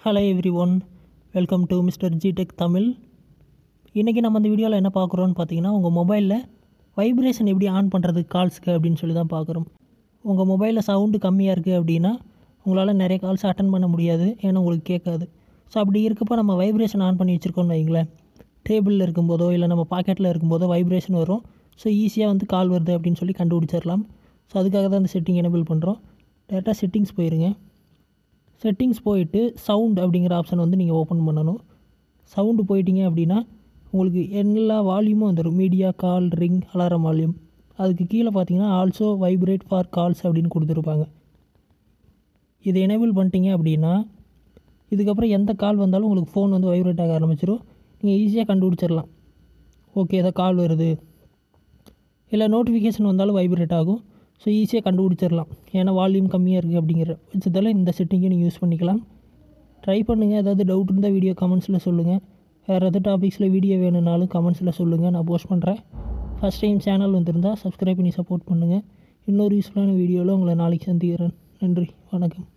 Hello everyone, welcome to mister ஜிடெக் தமிழ். இன்றைக்கி நம்ம இந்த வீடியோவில் என்ன பார்க்குறோன்னு பார்த்தீங்கன்னா, உங்கள் மொபைலில் வைப்ரேஷன் எப்படி ஆன் பண்ணுறது கால்ஸ்க்கு அப்படின்னு சொல்லி தான் பார்க்குறோம். உங்கள் மொபைலில் சவுண்டு கம்மியாக இருக்குது அப்படின்னா உங்களால் நிறைய கால்ஸ் அட்டன் பண்ண முடியாது, ஏன்னா உங்களுக்கு கேட்காது. ஸோ அப்படி இருக்கப்போ நம்ம வைப்ரேஷன் ஆன் பண்ணி வச்சுருக்கோன்னு வைங்களேன், டேபிளில் இருக்கும்போதோ இல்லை நம்ம பாக்கெட்டில் இருக்கும்போதோ வைப்ரேஷன் வரும். ஸோ ஈஸியாக வந்து கால் வருது அப்படின்னு சொல்லி கண்டுபிடிச்சிடலாம். ஸோ அதுக்காக தான் அந்த செட்டிங் எனேபிள் பண்ணுறோம். டேரெக்டாக செட்டிங்ஸ் போயிருங்க. செட்டிங்ஸ் போயிட்டு சவுண்ட் அப்படிங்கிற ஆப்ஷன் வந்து நீங்கள் ஓப்பன் பண்ணணும். சவுண்டு போயிட்டீங்க அப்படின்னா உங்களுக்கு எல்லா வால்யூமும் வந்துடும். மீடியா, கால், ரிங், அலாரம் வால்யூம். அதுக்கு கீழே பார்த்தீங்கன்னா ஆல்சோ வைப்ரேட் ஃபார் கால்ஸ் அப்படின்னு கொடுத்துருப்பாங்க. இதை எனேபிள் பண்ணிட்டீங்க அப்படின்னா இதுக்கப்புறம் எந்த கால் வந்தாலும் உங்களுக்கு ஃபோன் வந்து வைப்ரேட் ஆக ஆரம்பிச்சிடும். நீங்கள் ஈஸியாக கண்டுபிடிச்சிடலாம். ஓகே, ஏதோ கால் வருது, இல்லை நோட்டிஃபிகேஷன் வந்தாலும் வைப்ரேட் ஆகும். ஸோ ஈஸியாக கண்டுபிடிச்சிடலாம், ஏன்னா வால்யூம் கம்மியாக இருக்குது அப்படிங்கிற பட்சத்தில் இந்த செட்டிங்கை நீங்கள் யூஸ் பண்ணிக்கலாம். ட்ரை பண்ணுங்கள். ஏதாவது டவுட் இருந்தால் வீடியோ கமெண்ட்ஸில் சொல்லுங்கள். வேறு எதாவது டாபிக்ஸில் வீடியோ வேணும்னாலும் கமெண்ட்ஸில் சொல்லுங்கள், நான் போஸ்ட் பண்ணுறேன். ஃபஸ்ட் டைம் சேனல் வந்திருந்தால் சப்ஸ்கிரைப் பண்ணி சப்போர்ட் பண்ணுங்கள். இன்னொரு யூஸ்ஃபுல்லான வீடியோவில் உங்களை நாளைக்கு சந்திக்கிறேன். நன்றி, வணக்கம்.